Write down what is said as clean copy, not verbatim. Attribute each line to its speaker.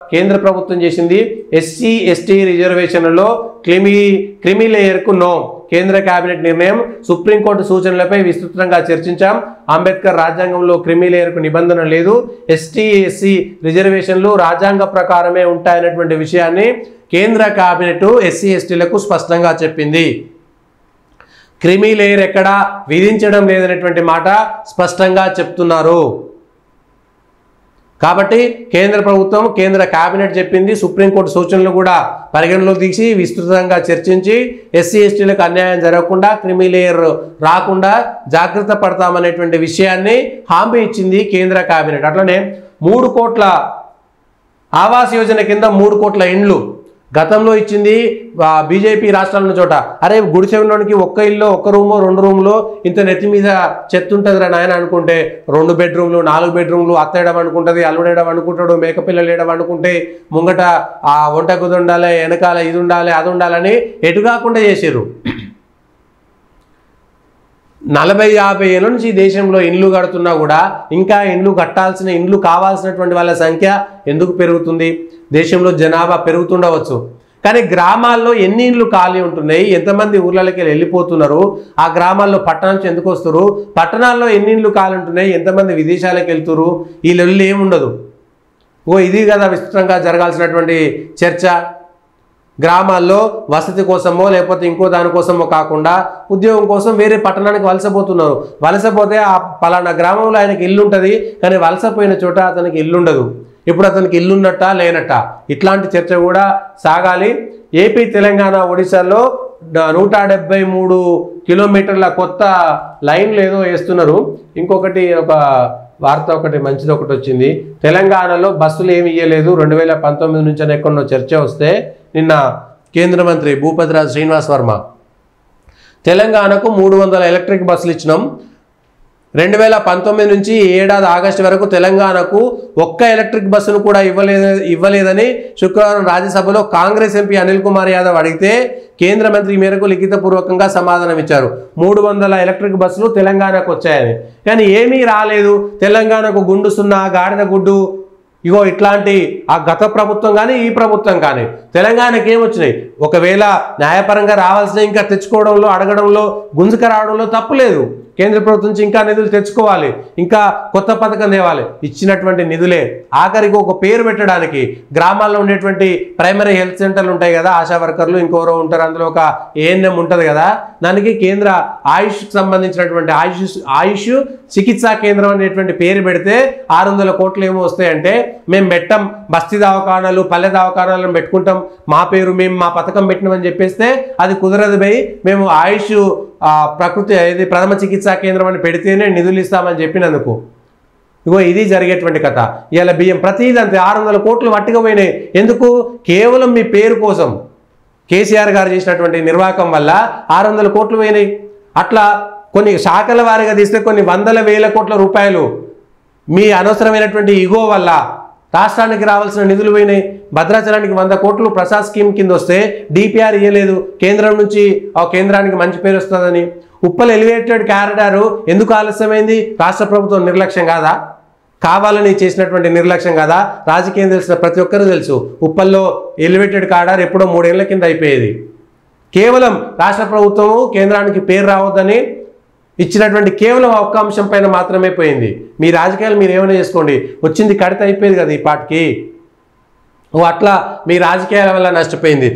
Speaker 1: కేంద్ర ప్రభుత్వం చేసింది ఎస్సీ ఎస్టీ రిజర్వేషన్లలో క్రిమి లేయర్కు నో. కేంద్ర కేబినెట్ నిర్ణయం. సుప్రీంకోర్టు సూచనలపై విస్తృతంగా చర్చించాం. అంబేద్కర్ రాజ్యాంగంలో క్రిమి లేయర్కు నిబంధన లేదు. ఎస్టీ ఎస్సీ రిజర్వేషన్లు రాజ్యాంగ ప్రకారమే ఉంటాయనేటువంటి విషయాన్ని కేంద్ర కేబినెట్ ఎస్సీ ఎస్టీలకు స్పష్టంగా చెప్పింది. క్రిమి లేయర్ ఎక్కడా విధించడం లేదనేటువంటి మాట స్పష్టంగా చెప్తున్నారు. కాబట్టి కేంద్ర ప్రభుత్వం కేంద్ర కేబినెట్ చెప్పింది. సుప్రీంకోర్టు సూచనలు కూడా పరిగణలోకి తీసి విస్తృతంగా చర్చించి ఎస్సీ ఎస్టీలకు అన్యాయం జరగకుండా క్రిమి లేయర్ రాకుండా జాగ్రత్త పడతామనేటువంటి విషయాన్ని హామీ ఇచ్చింది కేంద్ర కేబినెట్. అట్లనే 3 కోట్ల ఆవాస్ యోజన కింద 3 కోట్ల ఇండ్లు గతంలో ఇచ్చింది బీజేపీ రాష్ట్రాల చోట. అరే గుడిసెలోనికి ఒక్క ఇల్లు, ఒక్క రూమో 2 రూమ్లో ఇంత నెత్తి మీద చెత్త ఉంటుందిరా నాయన అనుకుంటే 2 బెడ్రూమ్లు 4 బెడ్రూమ్లు అత్తేయడం అనుకుంటుంది, అల్లుడేయడం అనుకుంటాడు, మేకపిల్లలు వేయడం అనుకుంటే ముంగట ఆ వంట కుది ఉండాలి, వెనకాల ఇది ఉండాలి అది ఉండాలని ఎటు కాకుండా చేసారు. 40-50 ఏళ్ళ నుంచి దేశంలో ఇండ్లు కడుతున్నా కూడా ఇంకా ఇండ్లు కట్టాల్సిన ఇండ్లు కావాల్సినటువంటి వాళ్ళ సంఖ్య ఎందుకు పెరుగుతుంది? దేశంలో జనాభా పెరుగుతుండవచ్చు, కానీ గ్రామాల్లో ఎన్ని ఇండ్లు ఖాళీ ఉంటున్నాయి, ఎంతమంది ఊర్లకి వెళ్ళిపోతున్నారు, ఆ గ్రామాల్లో పట్టణం నుంచి ఎందుకు వస్తారు, పట్టణాల్లో ఎన్ని ఇండ్లు ఖాళీ ఉంటున్నాయి, ఎంతమంది విదేశాలకు వెళ్తున్నారు, ఈ లెవెల్ ఏముండదు. ఇది కదా విస్తృతంగా జరగాల్సినటువంటి చర్చ. గ్రామాల్లో వసతి కోసమో లేకపోతే ఇంకో దానికోసమో కాకుండా ఉద్యోగం కోసం వేరే పట్టణానికి వలసపోతున్నారు. వలసపోతే ఆ పలానా గ్రామంలో ఆయనకి ఇల్లు ఉంటుంది, కానీ వలసపోయిన చోట అతనికి ఇల్లు ఉండదు. ఇప్పుడు అతనికి ఇల్లున్నట్టా లేనట్టా ఇట్లాంటి చర్చ కూడా సాగాలి. ఏపీ తెలంగాణ ఒడిశాలో 173 కిలోమీటర్ల కొత్త లైన్లు ఏదో వేస్తున్నారు. ఇంకొకటి ఒక వార్త ఒకటి మంచిది ఒకటి వచ్చింది. తెలంగాణలో బస్సులు ఏమి ఇయ్యలేదు 2019 నుంచి ఎక్కడో చర్చ వస్తే నిన్న కేంద్ర మంత్రి భూపతిరాజు శ్రీనివాస్ వర్మ తెలంగాణకు 300 ఎలక్ట్రిక్ బస్సులు ఇచ్చినాం. 2019 నుంచి ఏడాది ఆగస్టు వరకు తెలంగాణకు ఒక్క ఎలక్ట్రిక్ బస్సును కూడా ఇవ్వలేదని శుక్రవారం రాజ్యసభలో కాంగ్రెస్ ఎంపీ అనిల్ కుమార్ యాదవ్ అడిగితే కేంద్ర మంత్రి మేరకు లిఖితపూర్వకంగా సమాధానం ఇచ్చారు. 300 ఎలక్ట్రిక్ బస్సులు తెలంగాణకు వచ్చాయని, కానీ ఏమీ రాలేదు. తెలంగాణకు గుండు సున్నా, గాడిద గుడ్డు, ఇగో ఇట్లాంటి ఆ గత ప్రభుత్వం కానీ ఈ ప్రభుత్వం కానీ తెలంగాణకి ఏమొచ్చినాయి. ఒకవేళ న్యాయపరంగా రావాల్సిన ఇంకా తెచ్చుకోవడంలో అడగడంలో గుంజుక రావడంలో తప్పులేదు. కేంద్ర ప్రభుత్వం నుంచి ఇంకా నిధులు తెచ్చుకోవాలి, ఇంకా కొత్త పథకం తేవాలి. ఇచ్చినటువంటి నిధులే ఆఖరికి ఒక పేరు పెట్టడానికి గ్రామాల్లో ఉండేటువంటి ప్రైమరీ హెల్త్ సెంటర్లు ఉంటాయి కదా, ఆశా వర్కర్లు ఇంకోరో ఉంటారు, అందులో ఒక ఏఎన్ఎం ఉంటుంది కదా, దానికి కేంద్ర ఆయుష్కి సంబంధించినటువంటి ఆయుష్ చికిత్సా కేంద్రం అనేటువంటి పేరు పెడితే 600 కోట్లు ఏమో వస్తాయంటే మేము పెట్టం, బస్తీ దవాఖానాలు పల్లె దవాఖానాలను పెట్టుకుంటాం, మా పేరు మేము మా పథకం పెట్టినామని చెప్పేస్తే అది కుదరదు భయ్, మేము ఆయుష్ ప్రకృతి ఇది ప్రథమ చికిత్సా కేంద్రం అని పెడితేనే నిధులు ఇస్తామని చెప్పినందుకు ఇగో ఇది జరిగేటువంటి కథ. ఇలా బియ్యం ప్రతిదంతే 600 కోట్లు వట్టిగా పోయినాయి. ఎందుకు? కేవలం మీ పేరు కోసం కేసీఆర్ గారు చేసినటువంటి నిర్వాహకం వల్ల 600 కోట్లు పోయినాయి. అట్లా కొన్ని శాఖల వారీగా తీస్తే కొన్ని 100,000 కోట్ల రూపాయలు మీ అనవసరమైనటువంటి ఇగో వల్ల రాష్ట్రానికి రావాల్సిన నిధులు పోయినాయి. భద్రాచలానికి 100 కోట్లు ప్రసాద్ స్కీమ్ కింద వస్తే డిపిఆర్ ఇవ్వలేదు. కేంద్రం నుంచి ఆ కేంద్రానికి మంచి పేరు వస్తుందని. ఉప్పల్ ఎలివేటెడ్ కారిడారు ఎందుకు ఆలస్యమైంది? రాష్ట్ర ప్రభుత్వం నిర్లక్ష్యం కాదా? కావాలని చేసినటువంటి నిర్లక్ష్యం కాదా? రాజకీయం తెలిసిన ప్రతి ఒక్కరూ తెలుసు, ఉప్పల్లో ఎలివేటెడ్ కారిడార్ ఎప్పుడో 3 ఏళ్ల కింద అయిపోయేది. కేవలం రాష్ట్ర ప్రభుత్వము కేంద్రానికి పేరు రావద్దని ఇచ్చినటువంటి కేవలం ఒక్క అంశం పైన మాత్రమే పోయింది. మీ రాజకీయాలు మీరు ఏమైనా చేసుకోండి, వచ్చింది కడిత అయిపోయేది కదా ఈ పాటికి. అట్లా మీ రాజకీయాల వల్ల నష్టపోయింది.